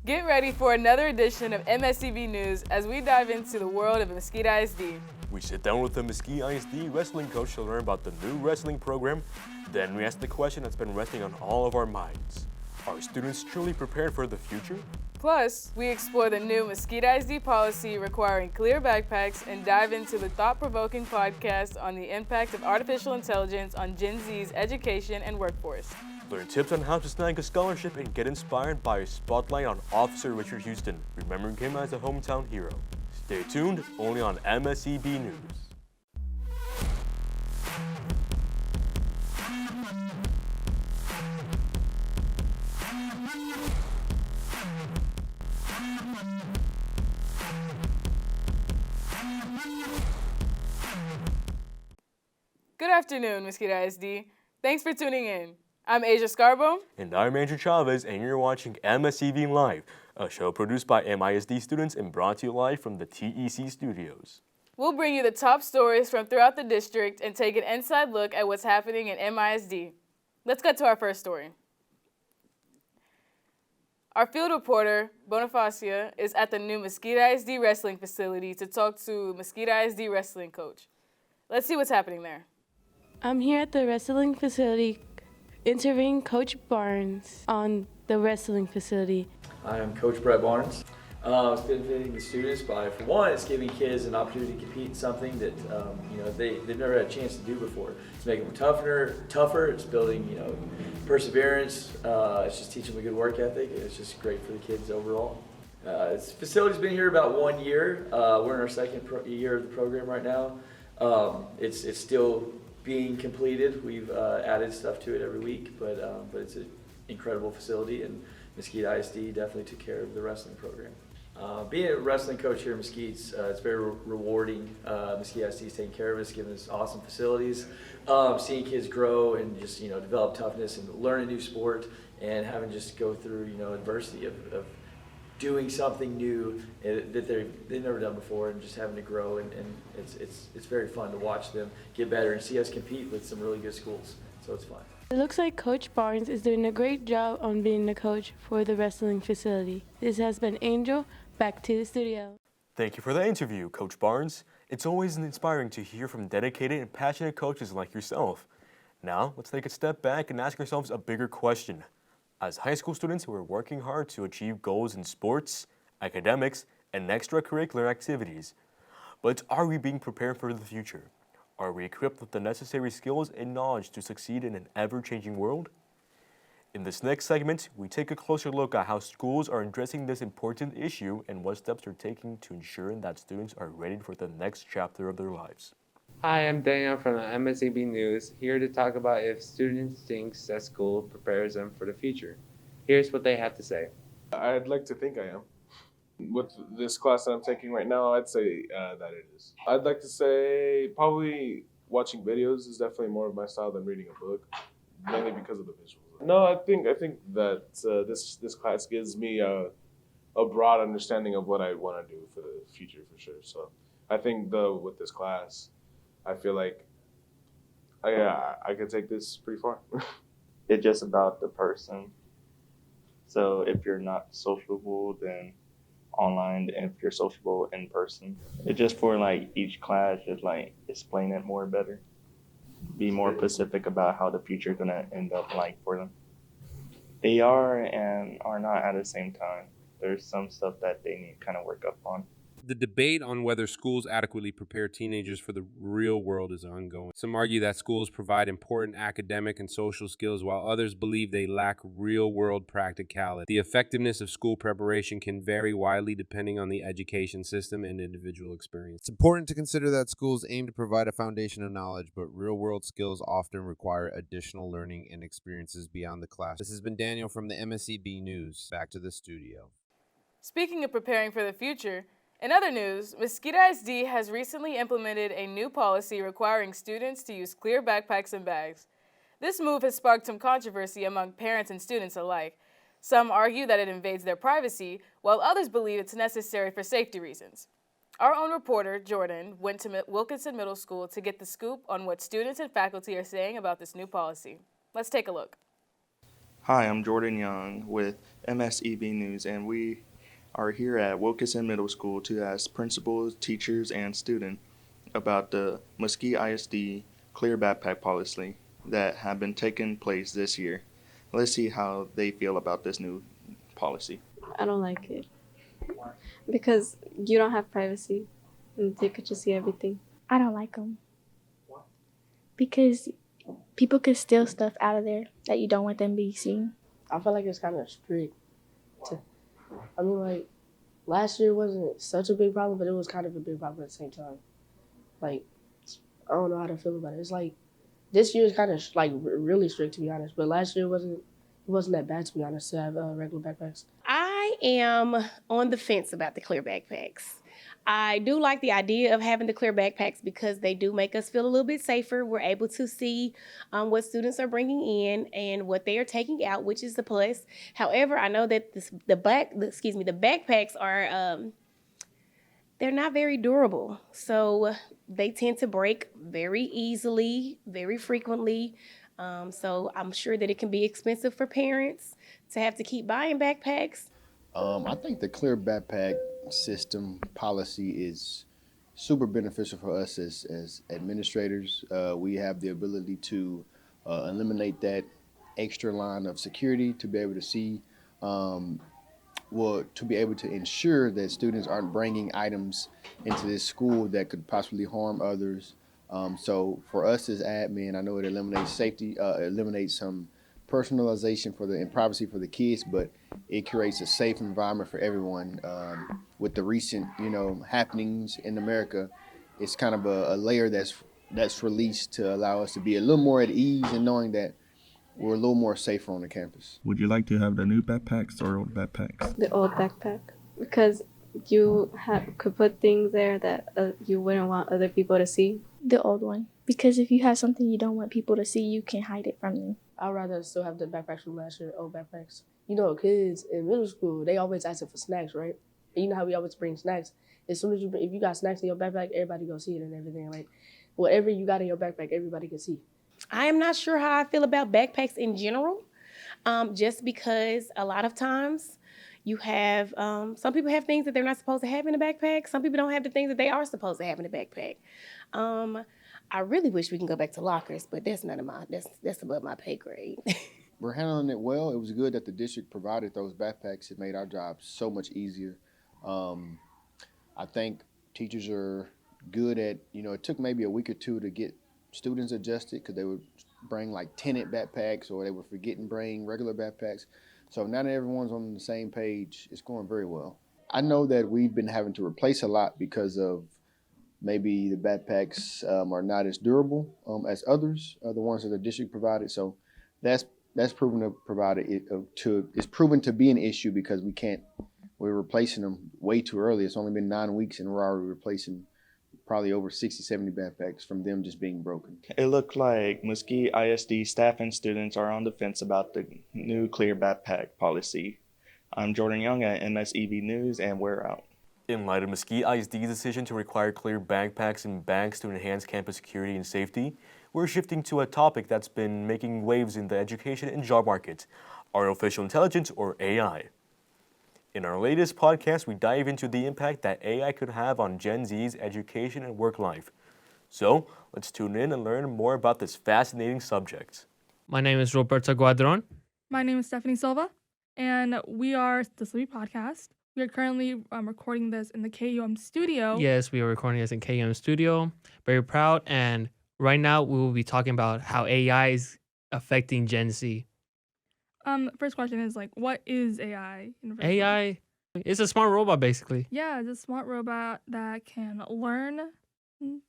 Get ready for another edition of MSCB News as we dive into the world of Mesquite ISD. We sit down with the Mesquite ISD Wrestling Coach to learn about the new wrestling program. Then we ask the question that's been resting on all of our minds. Are students truly prepared for the future? Plus, we explore the new Mesquite ISD policy requiring clear backpacks and dive into the thought-provoking podcast on the impact of artificial intelligence on Gen Z's education and workforce. Learn tips on how to snag a scholarship and get inspired by a spotlight on Officer Richard Houston, remembering him as a hometown hero. Stay tuned, only on MSCB News. Good afternoon, Mesquite ISD. Thanks for tuning in. I'm Asia Scarbo. And I'm Andrew Chavez, and you're watching MSCB Live, a show produced by MISD students and brought to you live from the TEC studios. We'll bring you the top stories from throughout the district and take an inside look at what's happening in MISD. Let's get to our first story. Our field reporter, Bonifacia, is at the new Mesquite ISD Wrestling facility to talk to Mesquite ISD Wrestling Coach. Let's see what's happening there. I'm here at the wrestling facility interviewing Coach Barnes on the wrestling facility. I am Coach Brett Barnes. It's benefiting the students by, for one, it's giving kids an opportunity to compete in something that they've never had a chance to do before. It's making them tougher. It's building perseverance. It's just teaching them a good work ethic. It's just great for the kids overall. This facility's been here about 1 year. We're in our second year of the program right now. It's still being completed. We've added stuff to it every week, but it's an incredible facility, and Mesquite ISD definitely took care of the wrestling program. Being a wrestling coach here at Mesquite, it's very rewarding. Mesquite ISD is taking care of us, giving us awesome facilities, seeing kids grow and just develop toughness and learn a new sport, and having just go through adversity of doing something new that they've never done before, and just having to grow, and it's very fun to watch them get better and see us compete with some really good schools. So it's fun. It looks like Coach Barnes is doing a great job on being the coach for the wrestling facility. This has been Angel, back to the studio. Thank you for the interview, Coach Barnes. It's always inspiring to hear from dedicated and passionate coaches like yourself. Now, let's take a step back and ask ourselves a bigger question. As high school students, we're working hard to achieve goals in sports, academics, and extracurricular activities. But are we being prepared for the future? Are we equipped with the necessary skills and knowledge to succeed in an ever-changing world? In this next segment, we take a closer look at how schools are addressing this important issue and what steps they're taking to ensure that students are ready for the next chapter of their lives. Hi, I'm Daniel from the MSCB News, here to talk about if students think that school prepares them for the future. Here's what they have to say. I'd like to think I am. With this class that I'm taking right now, I'd say that it is. I'd like to say probably watching videos is definitely more of my style than reading a book, mainly because of the visuals. No, I think that this class gives me a broad understanding of what I want to do for the future for sure. So I think with this class, I feel like I could take this pretty far. It's just about the person. So if you're not sociable, then online, and if you're sociable in person. It's just for each class, just explain it more better. Be more specific about how the future is gonna end up for them. They are and are not at the same time. There's some stuff that they need to kind of work up on. The debate on whether schools adequately prepare teenagers for the real world is ongoing. Some argue that schools provide important academic and social skills, while others believe they lack real-world practicality. The effectiveness of school preparation can vary widely depending on the education system and individual experience. It's important to consider that schools aim to provide a foundation of knowledge, but real-world skills often require additional learning and experiences beyond the class. This has been Daniel from the MSCB News. Back to the studio. Speaking of preparing for the future, in other news, Mesquite ISD has recently implemented a new policy requiring students to use clear backpacks and bags. This move has sparked some controversy among parents and students alike. Some argue that it invades their privacy, while others believe it's necessary for safety reasons. Our own reporter, Jordan, went to Wilkinson Middle School to get the scoop on what students and faculty are saying about this new policy. Let's take a look. Hi, I'm Jordan Young with MSEB News, and we are here at Wilkinson Middle School to ask principals, teachers, and students about the Mesquite ISD clear backpack policy that have been taking place this year. Let's see how they feel about this new policy. I don't like it. Because you don't have privacy and they could just see everything. I don't like them. Because people could steal stuff out of there that you don't want them to be seen. I feel like it's kind of strict. Like, last year wasn't such a big problem, but it was kind of a big problem at the same time. Like, I don't know how to feel about it. It's like, this year is kind of really strict, to be honest. But last year it wasn't that bad, to be honest, to have regular backpacks. I am on the fence about the clear backpacks. I do like the idea of having the clear backpacks because they do make us feel a little bit safer. We're able to see what students are bringing in and what they are taking out, which is the plus. However, I know that the backpacks are they're not very durable, so they tend to break very easily, very frequently. So I'm sure that it can be expensive for parents to have to keep buying backpacks. I think the clear backpack system policy is super beneficial for us as administrators. We have the ability to eliminate that extra line of security to be able to see, to be able to ensure that students aren't bringing items into this school that could possibly harm others. So for us as admin, I know it eliminates safety, eliminates some personalization and privacy for the kids, but it creates a safe environment for everyone. With the recent, happenings in America, it's kind of a layer that's released to allow us to be a little more at ease and knowing that we're a little more safer on the campus. Would you like to have the new backpacks or old backpacks? The old backpack, because you could put things there that you wouldn't want other people to see. The old one. Because if you have something you don't want people to see, you can hide it from them. I'd rather still have the backpacks from last year, old backpacks. Kids in middle school, they always asking for snacks, right? And you know how we always bring snacks. As soon as if you got snacks in your backpack, everybody gonna see it and everything. Like, whatever you got in your backpack, everybody can see. I am not sure how I feel about backpacks in general, just because a lot of times you have, some people have things that they're not supposed to have in a backpack. Some people don't have the things that they are supposed to have in a backpack. I really wish we can go back to lockers, but that's that's above my pay grade. We're handling it well. It was good that the district provided those backpacks. It made our job so much easier. I think teachers are good at, it took maybe a week or two to get students adjusted because they would bring like tenant backpacks or they would forget and bring regular backpacks. So now that everyone's on the same page, it's going very well. I know that we've been having to replace a lot because of maybe the backpacks are not as durable as others, the ones that the district provided. So that's proven to it's proven to be an issue because we're replacing them way too early. It's only been 9 weeks and we're already replacing probably over 60, 70 backpacks from them just being broken. It looked like Mesquite ISD staff and students are on the fence about the new clear backpack policy. I'm Jordan Young at MSEB News, and we're out. In light of Mesquite ISD's decision to require clear backpacks and bags to enhance campus security and safety, we're shifting to a topic that's been making waves in the education and job market, artificial intelligence, or AI. In our latest podcast, we dive into the impact that AI could have on Gen Z's education and work life. So, let's tune in and learn more about this fascinating subject. My name is Roberto Guadron. My name is Stephanie Silva, and we are the Sleepy Podcast. We are currently recording this in the KUM studio. Yes, we are recording this in KUM studio. Very proud. And right now, we will be talking about how AI is affecting Gen Z. First question is what is AI? AI is a smart robot, basically. Yeah, it's a smart robot that can learn,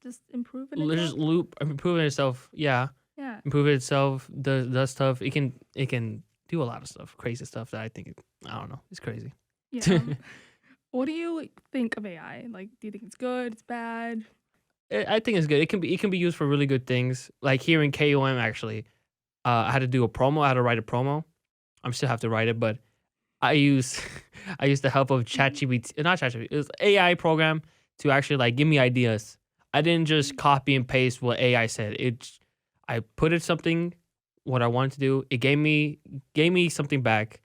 just improve itself. Improve itself. Yeah. Yeah. Improve itself. Does stuff. It can do a lot of stuff, crazy stuff that I don't know. It's crazy. Yeah. What do you think of AI? Do you think it's good? It's bad? I think it's good. It can be used for really good things. Like here in KUM, actually, I had to do a promo. I had to write a promo. I still have to write it, but I used the help of ChatGPT, not ChatGPT. It was an AI program to actually give me ideas. I didn't just copy and paste what AI said. I put it something what I wanted to do. It gave me something back,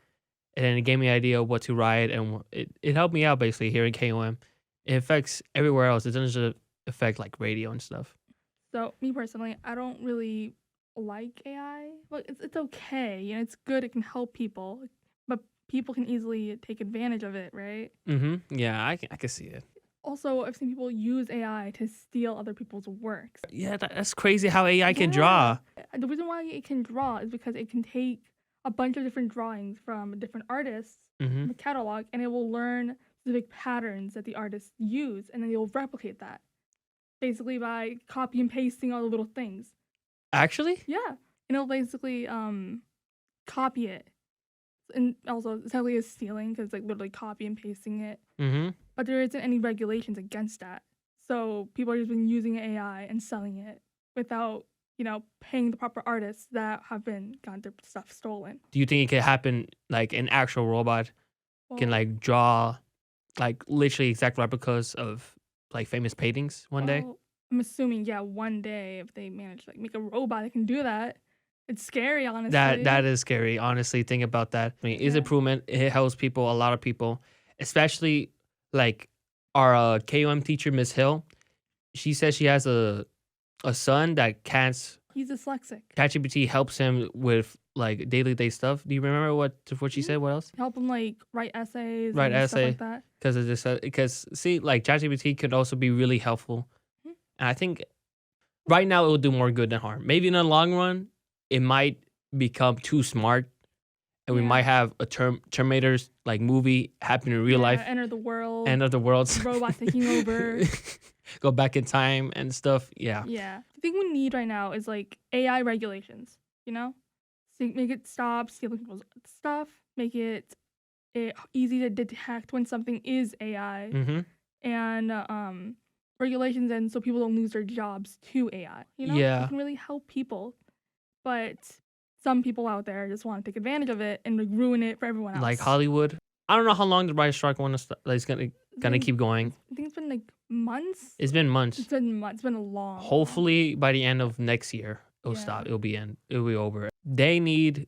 and then it gave me an idea of what to write, and it helped me out basically here in KOM. It affects everywhere else. It doesn't just affect like radio and stuff. So me personally, I don't really like AI. Well, it's okay. You know, it's good. It can help people, but people can easily take advantage of it, right? Yeah, I can see it. Also, I've seen people use AI to steal other people's works. Yeah, that's crazy how AI can draw. The reason why it can draw is because it can take a bunch of different drawings from different artists, from a catalog, and it will learn specific patterns that the artists use, and then it will replicate that, basically by copy and pasting all the little things. Actually? Yeah, and it'll basically copy it, and also it's technically is stealing because it's like literally copy and pasting it. But there isn't any regulations against that, so people are just been using AI and selling it without, you know, paying the proper artists that have gotten their stuff stolen. Do you think it could happen like an actual robot can like draw like literally exact replicas of like famous paintings one day? Well, I'm assuming, yeah, one day if they manage to like make a robot that can do that. It's scary, honestly. That is scary. Honestly, think about that. I mean, it's improvement. It helps people, a lot of people, especially like our KOM teacher, Miss Hill. She says she has a son that can't. He's dyslexic. ChatGPT helps him with like day stuff. Do you remember what she said? What else? Help him like write essays. Write and essay. Stuff like that. Because of this, because see, like ChatGPT could also be really helpful, and I think right now it will do more good than harm. Maybe in the long run, it might become too smart, and we might have a Terminator's like movie happen in real life. Enter the world. End of the world. Robots taking over. Go back in time and stuff. Yeah. Yeah. The thing we need right now is like AI regulations. You know, so make it stop stealing people's stuff. Make it easy to detect when something is AI. And regulations, and so people don't lose their jobs to AI. You know, Yeah. it can really help people. But some people out there just want to take advantage of it and like ruin it for everyone else. Like Hollywood. I don't know how long the writer's strike is gonna keep going. I think it's been like months. It's been months. It's been months. It's been a long. Hopefully by the end of next year, it'll stop. It'll be over. They need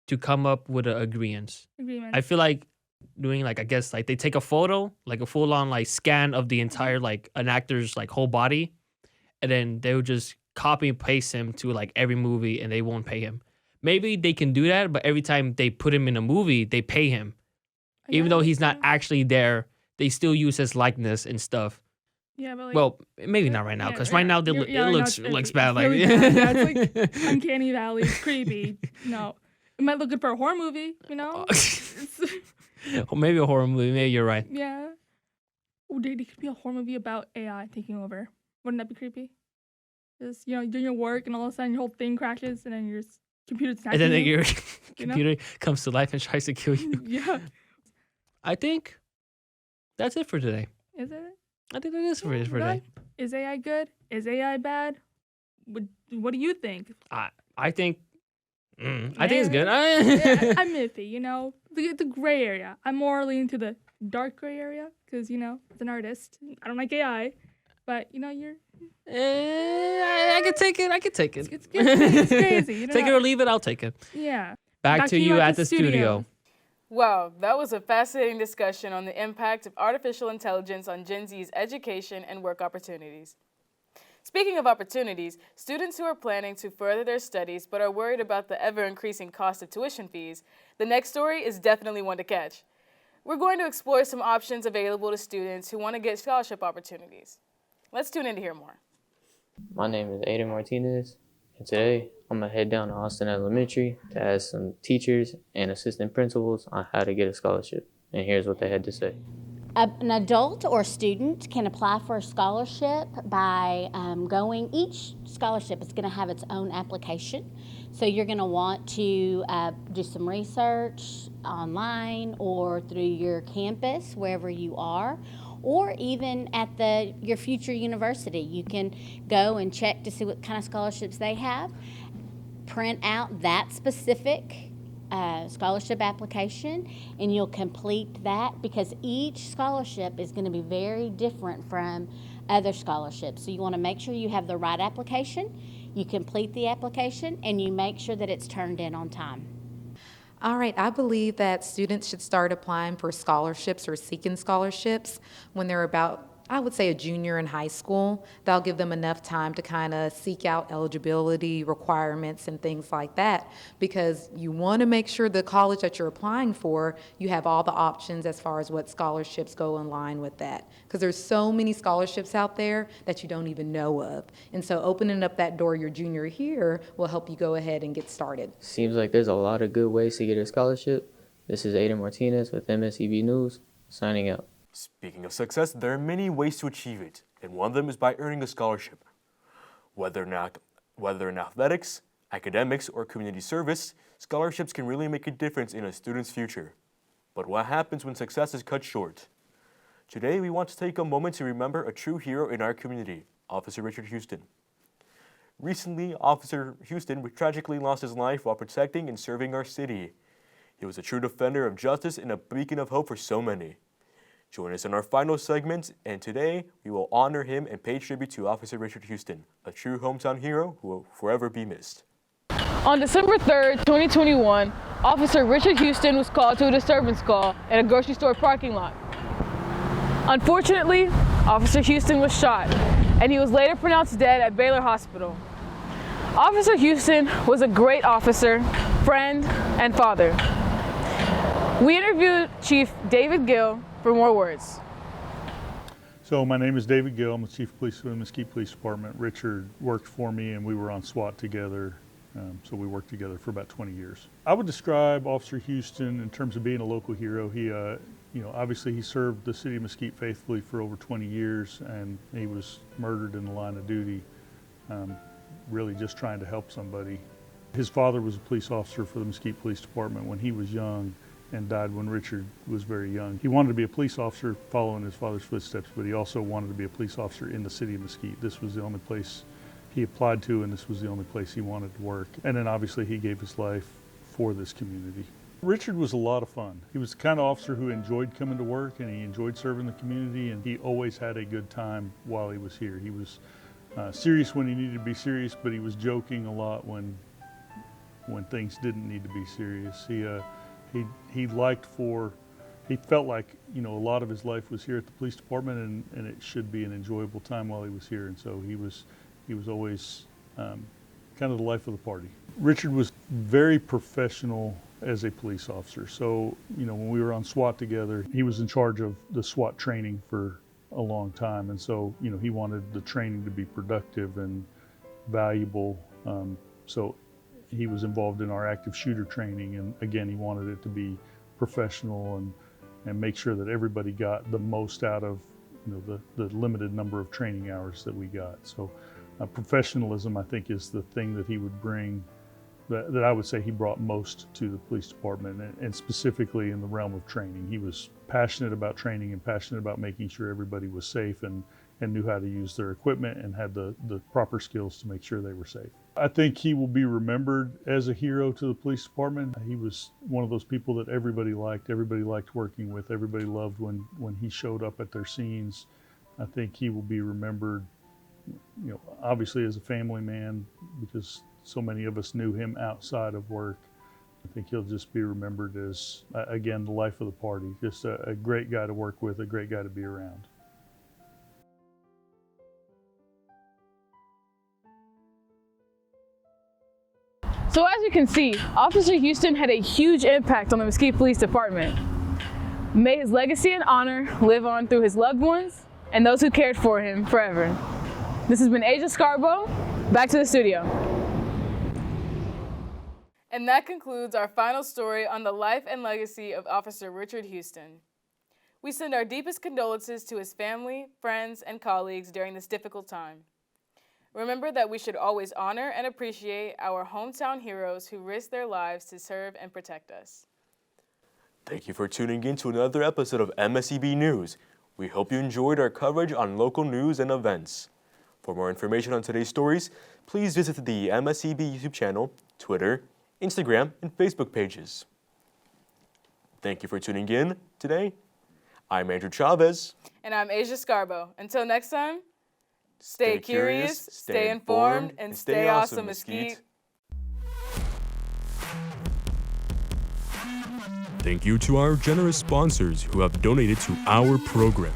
to come up with an agreement. I feel like doing like, I guess like they take a photo, like a full on like scan of the entire like an actor's like whole body, and then they would just copy and paste him to like every movie, and they won't pay him. Maybe they can do that, but every time they put him in a movie, they pay him. Even though he's not actually there, they still use his likeness and stuff. Yeah, but like, well, maybe not right now, because right now it looks bad. Like, really bad. Yeah, it's like uncanny valley. It's creepy. No, it might look good for a horror movie. You know. Or maybe a horror movie. Maybe you're right. Yeah. Oh, dude, it could be a horror movie about AI taking over. Wouldn't that be creepy? Just, you know, doing your work, and all of a sudden your whole thing crashes, and then your computer's attacking and then you. your computer comes to life and tries to kill you. Yeah. I think that's it for today. Is it? I think that is for today. Is AI good? Is AI bad? What do you think? I think it's good. Yeah, I'm iffy, you know, the gray area. I'm more leaning to the dark gray area because, you know, as an artist, I don't like AI, but you know, you're. I can take it. It's crazy. You know? Take it or leave it. I'll take it. Yeah. Back to you at the studio. Wow, that was a fascinating discussion on the impact of artificial intelligence on Gen Z's education and work opportunities. Speaking of opportunities, students who are planning to further their studies but are worried about the ever-increasing cost of tuition fees, the next story is definitely one to catch. We're going to explore some options available to students who want to get scholarship opportunities. Let's tune in to hear more. My name is Aiden Martinez, and today I'm going to head down to Austin Elementary to ask some teachers and assistant principals on how to get a scholarship. And here's what they had to say. An adult or student can apply for a scholarship by each scholarship is going to have its own application. So you're going to want to do some research online or through your campus, wherever you are, or even at your future university. You can go and check to see what kind of scholarships they have, print out that specific scholarship application, and you'll complete that because each scholarship is going to be very different from other scholarships. So you want to make sure you have the right application. You complete the application and you make sure that it's turned in on time. All right, I believe that students should start applying for scholarships or seeking scholarships when they're about, I would say, a junior in high school. That'll give them enough time to kind of seek out eligibility requirements and things like that, because you want to make sure the college that you're applying for, you have all the options as far as what scholarships go in line with that. Because there's so many scholarships out there that you don't even know of. And so opening up that door your junior year will help you go ahead and get started. Seems like there's a lot of good ways to get a scholarship. This is Aiden Martinez with MSEB News, signing out. Speaking of success, there are many ways to achieve it, and one of them is by earning a scholarship. Whether in athletics, academics, or community service, scholarships can really make a difference in a student's future. But what happens when success is cut short? Today, we want to take a moment to remember a true hero in our community, Officer Richard Houston. Recently, Officer Houston tragically lost his life while protecting and serving our city. He was a true defender of justice and a beacon of hope for so many. Join us in our final segment, and today we will honor him and pay tribute to Officer Richard Houston, a true hometown hero who will forever be missed. On December 3rd, 2021, Officer Richard Houston was called to a disturbance call at a grocery store parking lot. Unfortunately, Officer Houston was shot, and he was later pronounced dead at Baylor Hospital. Officer Houston was a great officer, friend, and father. We interviewed Chief David Gill for more words. So my name is David Gill. I'm the Chief of Police of the Mesquite Police Department. Richard worked for me and we were on SWAT together. So we worked together for about 20 years. I would describe Officer Houston in terms of being a local hero. He, obviously he served the city of Mesquite faithfully for over 20 years, and he was murdered in the line of duty, really just trying to help somebody. His father was a police officer for the Mesquite Police Department when he was young and died when Richard was very young. He wanted to be a police officer following his father's footsteps, but he also wanted to be a police officer in the city of Mesquite. This was the only place he applied to, and this was the only place he wanted to work. And then obviously he gave his life for this community. Richard was a lot of fun. He was the kind of officer who enjoyed coming to work, and he enjoyed serving the community, and he always had a good time while he was here. He was serious when he needed to be serious, but he was joking a lot when things didn't need to be serious. He felt like, a lot of his life was here at the police department, and it should be an enjoyable time while he was here. And so he was always kind of the life of the party. Richard was very professional as a police officer. So, when we were on SWAT together, he was in charge of the SWAT training for a long time. And so, he wanted the training to be productive and valuable. So he was involved in our active shooter training. And again, he wanted it to be professional and make sure that everybody got the most out of the limited number of training hours that we got. So professionalism, I think, is the thing that he would bring, that I would say he brought most to the police department, and specifically in the realm of training. He was passionate about training and passionate about making sure everybody was safe and knew how to use their equipment and had the proper skills to make sure they were safe. I think he will be remembered as a hero to the police department. He was one of those people that everybody liked working with, everybody loved when he showed up at their scenes. I think he will be remembered, obviously as a family man, because so many of us knew him outside of work. I think he'll just be remembered as, again, the life of the party, just a great guy to work with, a great guy to be around. So as you can see, Officer Houston had a huge impact on the Mesquite Police Department. May his legacy and honor live on through his loved ones and those who cared for him forever. This has been Asia Scarborough. Back to the studio. And that concludes our final story on the life and legacy of Officer Richard Houston. We send our deepest condolences to his family, friends, and colleagues during this difficult time. Remember that we should always honor and appreciate our hometown heroes who risk their lives to serve and protect us. Thank you for tuning in to another episode of MSEB News. We hope you enjoyed our coverage on local news and events. For more information on today's stories, please visit the MSEB YouTube channel, Twitter, Instagram, and Facebook pages. Thank you for tuning in today. I'm Andrew Chavez. And I'm Asia Scarborough. Until next time, Stay curious, stay informed, and stay awesome, Mesquite. Thank you to our generous sponsors who have donated to our program.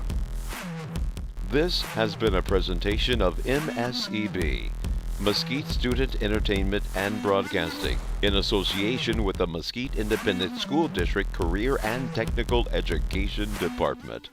This has been a presentation of MSEB, Mesquite Student Entertainment and Broadcasting, in association with the Mesquite Independent School District Career and Technical Education Department.